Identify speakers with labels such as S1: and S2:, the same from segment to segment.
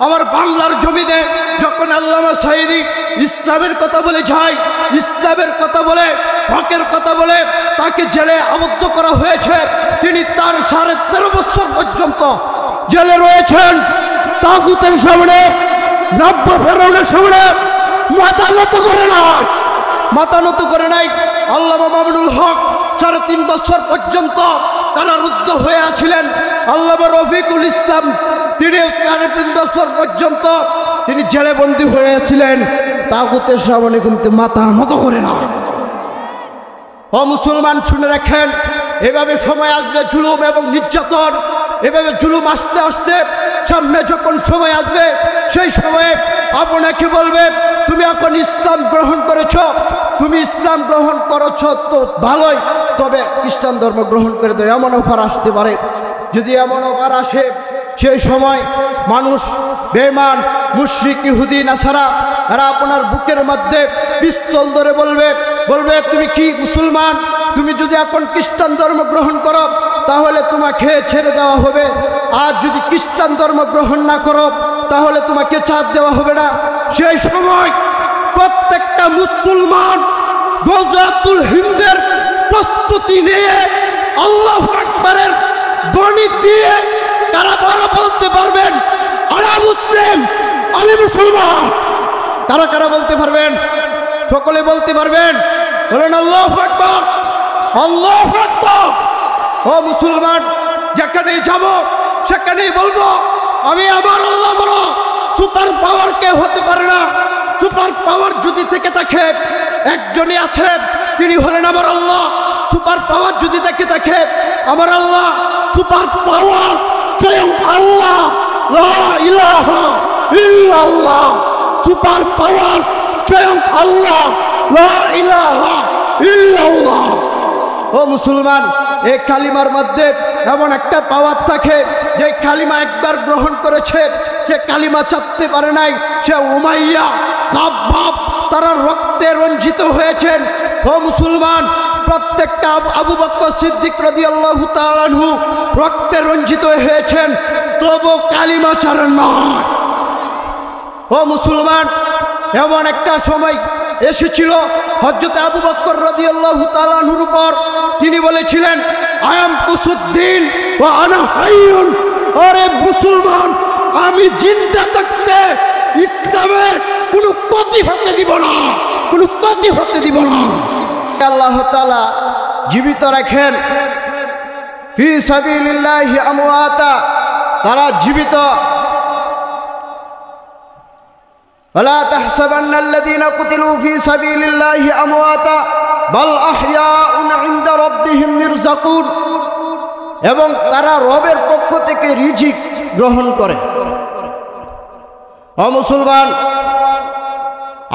S1: আমার বাংলার জমিনে যখন আল্লামা সাঈদী ইসলামের কথা বলে যায়, ইসলামের কথা বলে, হকের কথা বলে, তাকে জেলে আবদ্ধ করা হয়েছে। তিনি তার 13.5 বছর পর্যন্ত জেলে রয়েছেন। তাগুতের সামনে, নব্য ফেরাউনের সামনে মাথা নত করে নাই, মাথা নত করে নাই। আল্লামা মামুনুল হক 3.5 বছর পর্যন্ত কারারুদ্ধ হয়ে আছিলেন। আল্লামা রফিকুল ইসলাম তিনি 3.5 বছর পর্যন্ত তিনি জেলে বন্দী হয়েছিলেন। তাগুতের সামনে কিন্তু মাথা নত করে না। ও মুসলমান, শুনে রাখেন, এভাবে সময় আসবে জুলুম এবং নির্যাতন, এভাবে জুলুম আসতে আসতে সামনে যখন সময় আসবে, সেই সময়ে আপনাকে বলবে তুমি এখন ইসলাম গ্রহণ করেছ, তুমি ইসলাম গ্রহণ করেছ তো ভালোই, তবে খ্রিস্টান ধর্ম গ্রহণ করে দেয়, এমন অফার আসতে পারে। যদি এমন অফার আসে, সেই সময় মানুষ বেঈমান, মুশরিক, ইহুদি, নাসারা এরা আপনার বুকের মধ্যে পিস্তল ধরে বলবে তুমি কি মুসলমান? তুমি যদি এখন খ্রিস্টান ধর্ম গ্রহণ করো তাহলে তোমাকে ছেড়ে দেওয়া হবে, আর যদি খ্রিস্টান ধর্ম গ্রহণ না করো তাহলে তোমাকে ছাড় দেওয়া হবে না। সেই সময় প্রত্যেকটা মুসলমান গজওয়াতুল হিন্দের প্রস্তুতি নিয়ে আল্লাহু আকবারের ধ্বনি দিয়ে কারা কারা বলতে পারবেন আনা মুসলিম, আমি মুসলমান? কারা কারা বলতে পারবেন? সকলে বলতে পারবেন? বলেন আল্লাহু আকবার, আল্লাহু আকবার। ও মুসলমান, যেখানেই যাব সেখানেই বলবো আমি আমার আল্লাহ বড়। সুপার পাওয়ার কে হতে পারে না। সুপার পাওয়ার যদি থেকে থাকে একজনই আছে, তিনি হলেন আমার আল্লাহ। সুপার পাওয়ার যদি থেকে থাকে আমার আল্লাহ, সুপার পাওয়ার স্বয়ং আল্লাহ, লা ইলাহা ইল্লাল্লাহ। সুপার পাওয়ার স্বয়ং আল্লাহ, লা ইলাহা ইল্লাল্লাহ। ও মুসলমান, এই কালিমার মধ্যে এমন একটা পাওয়ার থাকে, যে কালিমা একবার গ্রহণ করেছে সে কালিমা ছাড়তে পারে নাই। সে উমাইয়া, খাব্বাব, তারা রক্তে রঞ্জিত হয়েছেন। ও মুসলমান, প্রত্যেকটা আবু বকর সিদ্দিক রাদিয়াল্লাহু তাআলা আনহু রক্তে রঞ্জিত হয়েছেন, তবু কালিমা ছাড়েন না। ও মুসলমান, এমন একটা সময় এসেছিল হযরত আবু বকর রাদিয়াল্লাহু তাআলা আনহুর উপর, তিনি বলেছিলেন আয়াম কুসুদ্দিন ওয়া আনা হাইয়ুন। আরে মুসলমান, আমি জিন্দা থাকতে ইসলামের কোনো ক্ষতি হতে দিব না, কোনো ক্ষতি হতে দিব না। আল্লাহ তাআলা জীবিত রাখেন, ফি সাবিলিল্লাহি আমওয়াতা, তারা জীবিত। ولا تحسبن الذين قتلوا في سبيل الله أمواتا بل أحياء عند ربهم يرزقون। এবং তারা রবের পক্ষ থেকে রিজিক গ্রহণ করে। ও মুসলমান,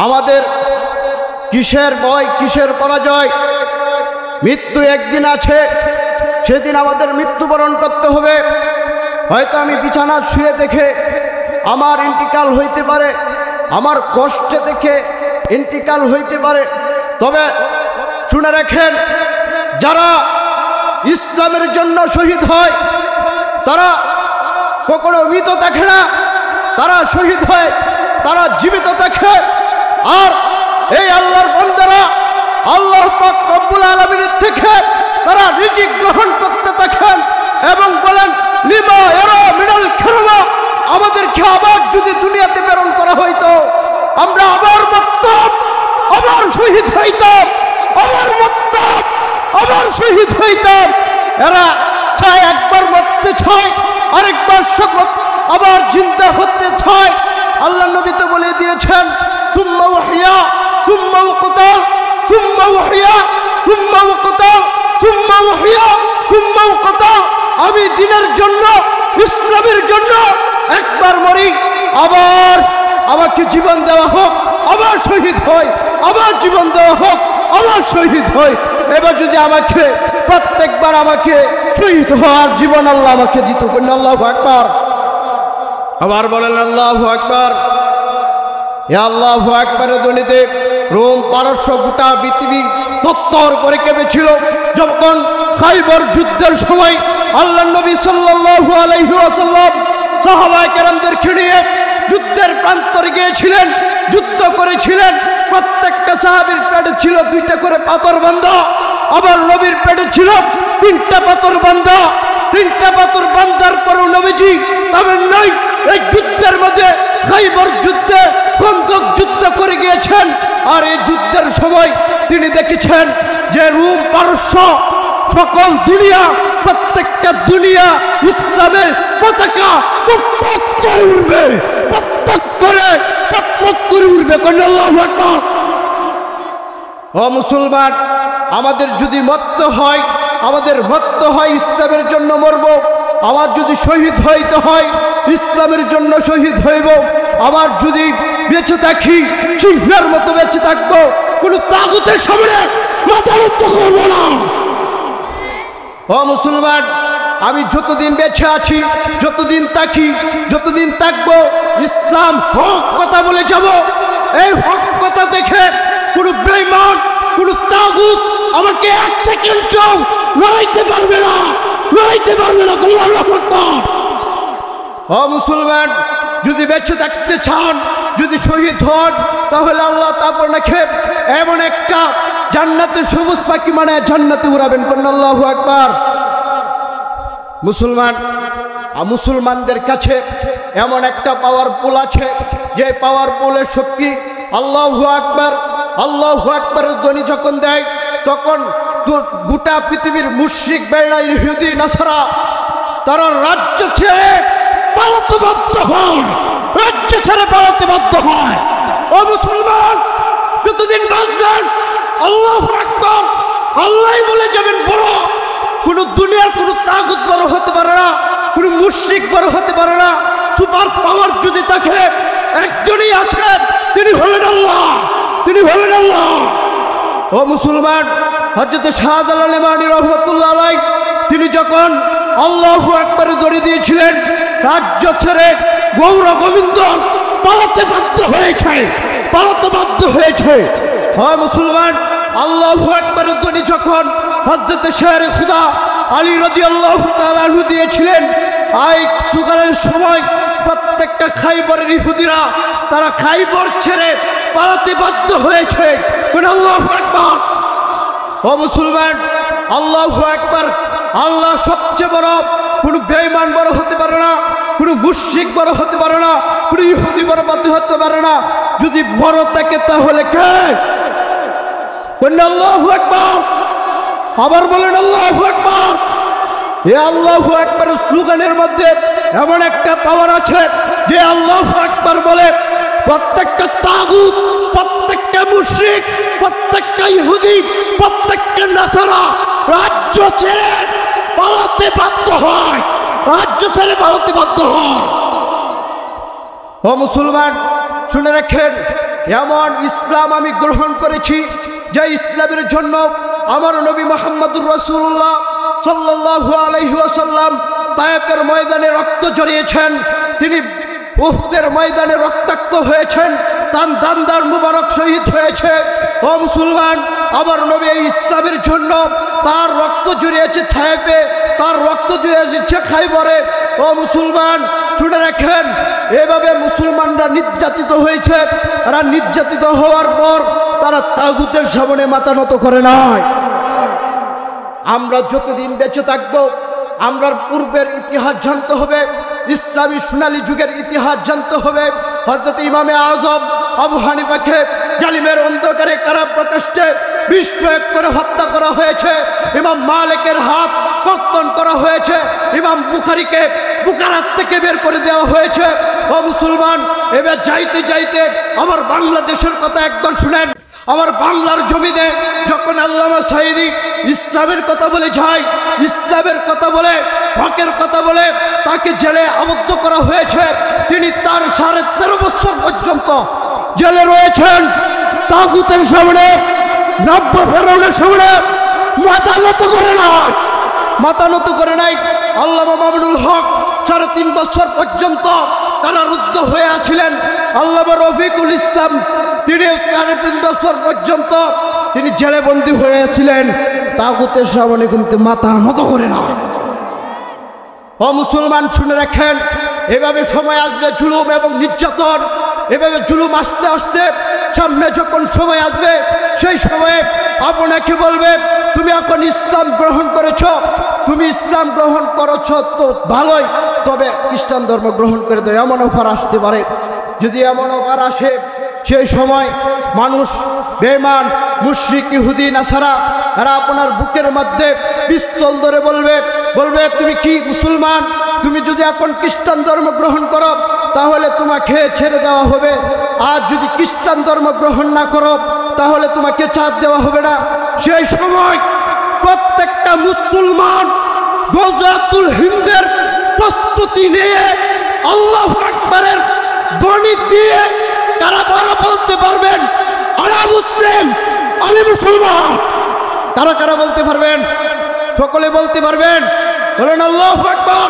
S1: আমাদের কিসের ভয়, কিসের পরাজয়? মৃত্যু একদিন আছে, সেদিন আমাদের মৃত্যুবরণ করতে হবে। হয়তো আমি বিছানা শুয়ে দেখে আমার ইন্তিকাল হইতে পারে, আমার কষ্টে দেখে ইন্তিকাল হইতে পারে, তবে শুনে রাখেন, যারা ইসলামের জন্য শহীদ হয় তারা কখনো মৃত দেখে না, তারা শহীদ হয়, তারা জীবিত দেখে। আর এই আল্লাহর বান্দারা আল্লাহ পাক রব্বুল আলামিনের থেকে তারা রিজিক গ্রহণ করতে থাকেন এবং বলেন লিমা ইয়ারা মিনাল খিরমা, আমাদেরকে আবার যদি দুনিয়াতে প্রেরণ করা হইতো আমরা আবার মরতাম, আবার শহীদ হইতাম, আবার মরতাম, আবার শহীদ হইতাম। এরা চায় একবার মরতে চায়, আরেকবার আবার জিন্দা হতে চায়। আল্লাহ নবী তো বলে দিয়েছেন সুম্মা ওয়াহিয়া সুম্মা ওয়াকতাল সুম্মা ওয়াহিয়া সুম্মা ওয়াকতাল সুম্মা ওয়াহিয়া সুম্মা ওয়াকতাল। আমি দিনের জন্য, ইসলামের জন্য একবার মরি, আবার আমাকে জীবন দেওয়া হোক, আবার শহীদ হয়, আবার জীবন দেওয়া হোক, আবার শহীদ হয়। এবার যদি আমাকে প্রত্যেকবার আমাকে শহীদ হওয়ার জীবন আল্লাহ আমাকে দিত, বলেন আল্লাহু আকবার। আবার বলেন আল্লাহু আকবার। এ আল্লাহু আকবারের ধ্বনিতে রোম, পারস্য, গোটা পৃথিবী তত্তর করে কেঁপেছিল। যখন খাইবার যুদ্ধের সময় আল্লাহ নবী সাল্লাল্লাহু আলাইহি ওয়াসাল্লাম সাহাবায়ে কেরামদেরকে নিয়ে প্রান্তরে গিয়েছিলেন, যুদ্ধ করেছিলেন। প্রত্যেকটা সাহাবীর পেটে ছিল 2টা করে পাথর বাঁধা, আবার নবীর পেটে ছিল 3টা পাথর বাঁধা। 3টা পাথর বাঁধার পরেও নবীজি তাদের নাই এই যুদ্ধের মধ্যে, খাইবর যুদ্ধে, খন্দক যুদ্ধ করে গিয়েছেন। আর এই যুদ্ধের সময় তিনি দেখেছেন যে রোম পারস্য সকল দুনিয়া, প্রত্যেকটা দুনিয়া ইসলামের পতাকা উঠবে, উঠবে। আল্লাহু আকবার। ও মুসলমান, আমাদের যদি মরতে হয়, আমাদের মরতে হয় ইসলামের জন্য মরব। আমার যদি শহীদ হইতে হয় ইসলামের জন্য শহীদ হইব। আমার যদি বেঁচে থাকি সিংহের মতো বেঁচে থাকবো, কোন তাগুতের সামনে মাথা নত করবো না। ও মুসলমান, আমি যতদিন বেঁচে আছি, যতদিন থাকি, যতদিন থাকবো, ইসলাম হক কথা বলে যাব। এই হক কথা দেখে কোনো বেঈমান, কোনো তাগুত আমাকে 1 সেকেন্ডও নড়াইতে পারবে না, নড়াইতে পারবে না। আল্লাহু আকবার। ও মুসলমান, যদি বেঁচে থাকতে চান, যদি শহীদ হন, তাহলে আল্লাহ তারপর নাকি এমন একটা জান্নাতের সবুজ পাখি মানে জান্নাতে উড়াবেন। আল্লাহু আকবার। মুসলমান, মুসলমানদের কাছে এমন একটা পাওয়ারফুল আছে, যে পাওয়ারফুলের শক্তি আল্লাহু আকবার, আল্লাহু আকবারের ধ্বনি যখন দেয়, তখন গোটা পৃথিবীর মুশরিক, বেঈমান, ইহুদি, নাসারা তারা রাজ্য ছেড়ে পালাতে বাধ্য হয়, রাজ্য ছেড়ে পালাতে বাধ্য হয়। ও মুসলমান, যতদিন বাঁচবেন আল্লাহু আকবার আল্লাহই বলে যাবেন বড়। কোন দুনিয়ার কোন তাগুত বড় হতে পারে না, কোন মুশরিক বড় হতে পারে না। সুপার পাওয়ার যদি থাকে, একজনই আছেন, তিনি হলেন আল্লাহ, তিনি হলেন আল্লাহ। ও মুসলমান, হযরত শাহজালাল ইমানি রহমাতুল্লাহ আলাইহি তিনি যখন আল্লাহু আকবার ধ্বনি দিয়েছিলেন, রাজ্য ছেড়ে গৌর গোবিন্দ পালাতে বাধ্য হয়েছে, পালাতে বাধ্য হয়েছে। ও মুসলমান, আল্লাহু আকবার ধ্বনি যখন হযরত শের খুদা আলী রাদিয়াল্লাহু তাআলা আনহু দিয়েছিলেন, এই সুগারের সময় প্রত্যেকটা খাইবরের ইহুদিরা তারা খাইবর ছেড়ে পালাতে বাধ্য হয়েছে। আল্লাহু আকবার। ও মুসলমান, আল্লাহু আকবার, আল্লাহ সবচেয়ে বড়। কোন বেঈমান বড় হতে পারে না, কোন মুশরিক বড় হতে পারে না, কোন ইহুদি বড় হতে পারে না। যদি বড় থাকে তাহলে কে? আল্লাহু আকবার। আবার বলেন আল্লাহু আকবার। এই আল্লাহু আকবার স্লোগানের মধ্যে এমন একটা পাওয়ার আছে, যে আল্লাহু আকবার বলে প্রত্যেকটা তাগুত, প্রত্যেকটা মুশরিক, প্রত্যেকটা ইহুদি, প্রত্যেকটা নাসারা রাজ্য ছেড়ে পালাতে বাধ্য হয়, রাজ্য ছেড়ে পালাতে বাধ্য হয়। ও মুসলমান, শুনে রাখেন, এমন ইসলাম আমি গ্রহণ করেছি যে ইসলামের জন্য আমার নবী মুহাম্মদুর রাসূলুল্লাহ সাল্লাল্লাহু আলাইহি ওয়াসাল্লাম তায়েফের ময়দানে রক্ত ঝরিয়েছেন। তিনি উহুদের ময়দানে রক্তাক্ত হয়েছেন, তার দান্দার মুবারক শহীদ হয়েছে। ও মুসলমান, আমার নবী এই ইসলামের জন্য তার রক্ত ঝরিয়েছে তায়েফে, তার রক্ত ঝরিয়েছে খাইবরে। ও মুসলমান, শুনে রাখেন, এভাবে মুসলমানরা নির্যাতিত হয়েছে। তারা নির্যাতিত হওয়ার পর তারা তাগুতের সামনে মাথা নত করে নাই। আমরা যতদিন বেঁচে থাকবো, আমরা পূর্বের ইতিহাস জানতে হবে, ইসলামী সোনালী যুগের ইতিহাস জানতে হবে। হযরত ইমামে আযম আবু হানিফাকে জালিমের অন্ধকারে কারাপ্রকোষ্ঠে বিষ প্রয়োগ করে হত্যা করা হয়েছে। ইমাম মালিকের হাত কর্তন করা হয়েছে। ইমাম বুখারীকে বুখারাত থেকে বের করে দেওয়া হয়েছে। ও মুসলমান, এবার যাইতে যাইতে আমার বাংলাদেশের কথা একবার শুনেন। আমার বাংলার জমিতে যখন আল্লামা সাঈদী ইসলামের কথা বলে যায়, ইসলামের কথা বলে, হকের কথা বলে, তাকে জেলে আবদ্ধ করা হয়েছে। তিনি তার 13.5 বছর পর্যন্ত জেলে রয়েছেন। তাগুতের সামনে, নব্য ফেরাউনের সামনে মাথা নত করে নাই, মাথা নত করে নাই। আল্লামা মামুনুল হক 3.5 বছর পর্যন্ত কারারুদ্ধ হয়ে আছিলেন। আল্লামা রফিকুল ইসলাম তিনি 3.5 বছর পর্যন্ত তিনি জেলে বন্দী হয়েছিলেন। তাগুতের সামনে কিন্তু মাথা নত করে না। ও মুসলমান, শুনে রাখেন, এভাবে সময় আসবে জুলুম এবং নির্যাতন এভাবে জুলুম আসতে আসতে সামনে যখন সময় আসবে সেই সময়ে আপনাকে বলবে তুমি এখন ইসলাম গ্রহণ করেছ, তুমি ইসলাম গ্রহণ করেছ তো ভালোই, তবে খ্রিস্টান ধর্ম গ্রহণ করে দাও, এমন অফার আসতে পারে। যদি এমন অফার আসে সেই সময় মানুষ বেঈমান মুশরিক ইহুদি নাসারা এরা আপনার বুকের মধ্যে পিস্তল ধরে বলবে তুমি কি মুসলমান, তুমি যদি এখন খ্রিস্টান ধর্ম গ্রহণ করো তাহলে তোমাকে ছেড়ে দেওয়া হবে, আর যদি খ্রিস্টান ধর্ম গ্রহণ না করো তাহলে তোমাকে ছাড় দেওয়া হবে না। সেই সময় প্রত্যেকটা মুসলমান গজওয়াতুল হিন্দের প্রস্তুতি নিয়ে আল্লাহু আকবারের গণিত দিয়ে কারা কারা বলতে পারবেন আমরা মুসলিম, আমি মুসলমান, কারা কারা বলতে পারবেন? সকলে বলতে পারবেন, বলেন আল্লাহু আকবার,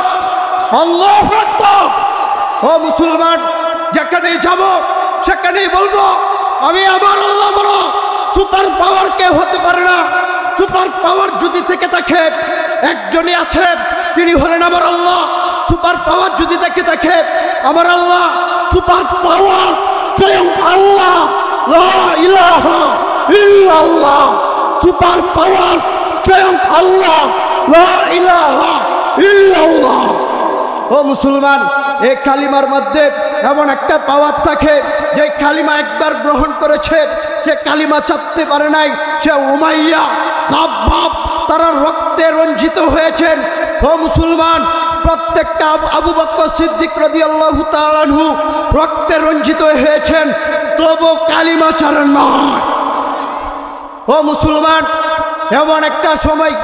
S1: আল্লাহু আকবার। ও মুসলমান, যেখানেই যাব সেখানেই বলবো আমি আমার আল্লাহ বড়। সুপার পাওয়ার কেউ হতে পারে না, সুপার পাওয়ার যদি থেকে থাকে একজনই আছে, তিনি হলেন আমার আল্লাহ। সুপার পাওয়ার যদি থেকে থাকে আমার আল্লাহ, সুপার পাওয়ার স্বয়ং আল্লাহ, লা ইলাহা ইল্লাল্লাহ। সুপার পাওয়ার স্বয়ং আল্লাহ, লা ইলাহা ইল্লাল্লাহ। ও মুসলমান, এই কালিমার মধ্যে এমন একটা পাওয়ার থাকে যে কালিমা একবার গ্রহণ করেছে সে কালিমা ছাড়তে পারে নাই। সে উমাইয়া খাব্বাব তারা রক্তে রঞ্জিত হয়েছেন। ও মুসলমান, প্রত্যেকটা আবু বকর সিদ্দিক রাদিয়াল্লাহু তাআলা আনহু রক্তে রঞ্জিত হয়েছেন, তবু কালিমা ছাড়েন না। ও মুসলমান, এমন একটা সময়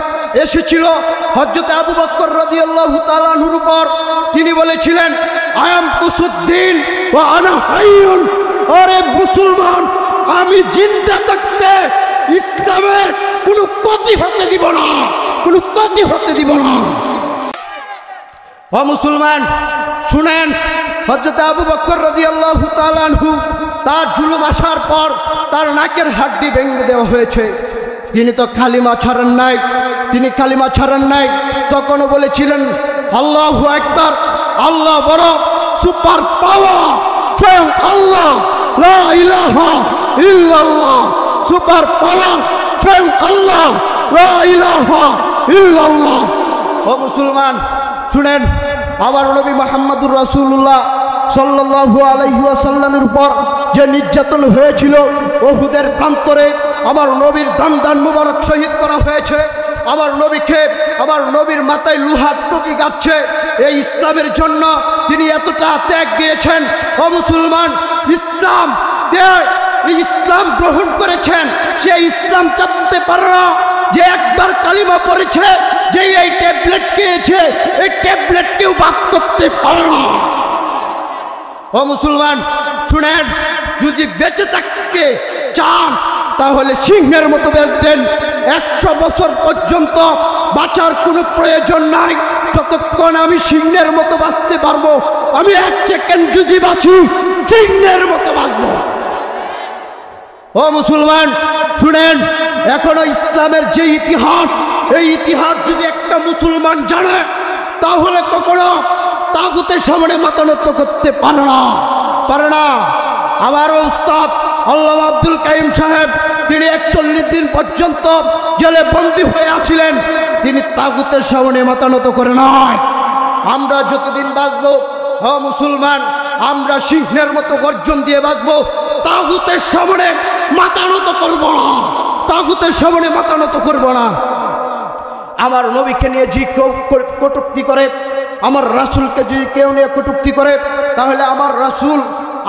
S1: এসেছিল হযরত আবু বকর রাদিয়াল্লাহু তাআলা আনহুর উপর, তিনি বলেছিলেন আয়াম কুসুদ্দিন ওয়া আনা হাইয়ুন। আরে মুসলমান, আমি জিন্দা থাকতে ইসলামের কোনো ক্ষতি হতে দিব না, কোনো ক্ষতি হতে দিব না। ও মুসলমান শুনেন, হযরত আবু বকর রাদিয়াল্লাহু তাআলা আনহু তার জুলুম আসার পর তার নাকের হাড্ডি ভেঙে দেওয়া হয়েছে। তিনি তো কালিমা ছাড়েন নাই, তিনি কালিমা ছাড়েন নাই, তখনও বলেছিলেন আল্লাহু আকবার, আল্লাহ বড়, সুপার পাওয়ার স্বয়ং আল্লাহ, লা ইলাহা ইল্লাল্লাহ। সুপার পাওয়ার স্বয়ং আল্লাহ, লা ইলাহা ইল্লাল্লাহ। ও মুসলমান শুনেন, আমার নবী মুহাম্মদুর রাসূলুল্লাহ সাল্লাল্লাহু আলাইহি ওয়াসাল্লামের উপর যে নির্যাতন হয়েছিল উহুদের প্রান্তরে, আমার নবীর দান মুবারক শহীদ করা হয়েছে। আমার নবীকে, আমার নবীর মাথায় লোহার টুপি গাচ্ছে এই ইসলামের জন্য, তিনি এতটা ত্যাগ দিয়েছেন। ও মুসলমান, ইসলাম এই ইসলাম গ্রহণ করেছেন, সে ইসলাম চাপতে পারে না। যে একবার কালিমা পড়েছে, যে এই ট্যাবলেট খেয়েছে, এই ট্যাবলেট কেউ বাদ করতে পারে না। ও মুসলমান শুনেন, যদি বেঁচে থাকতে চান তাহলে সিংহের মতো বাঁচবেন। 100 বছর পর্যন্ত বাঁচার কোনো প্রয়োজন নাই। যতক্ষণ আমি সিংহের মতো বাঁচতে পারবো, আমি 1 সেকেন্ড যদি বাঁচি সিংহের মতো বাঁচবো। ও মুসলমান শুনেন, এখনো ইসলামের যে ইতিহাস, এই ইতিহাস যদি একটা মুসলমান জানে তাহলে কখনো তাগুতের সামনে মাথা নত করতে পারে না। আমার উস্তাদ আল্লামা আব্দুল কাইম সাহেব, তিনি 41 দিন পর্যন্ত জেলে বন্দী হয়ে আছিলেন, তিনি তাগুতের সামনে মাথা নত করে নাই। আমরা যতদিন বাঁচবো, ও মুসলমান, আমরা সিংহের মতো গর্জন দিয়ে বাঁচবো, তাগুতের সামনে মাথা নত করবো না, তাগুতের সামনে মাথা নত করবো না। আমার নবীকে নিয়ে যে কেউ কটূক্তি করে, আমার রাসূলকে যদি কেউ নিয়ে কটূক্তি করে, তাহলে আমার রাসূল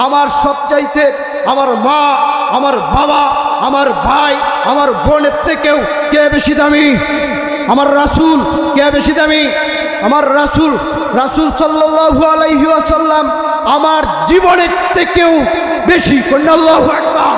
S1: আমার সবচাইতে, আমার মা, আমার বাবা, আমার ভাই, আমার বোনের থেকেও কে বেশি দামি? আমার রাসূল কে বেশি দামি? আমার রাসূল সাল্লাল্লাহু আলাইহি ওয়াসাল্লাম আমার জীবনের থেকেও বেশি। আল্লাহু আকবার।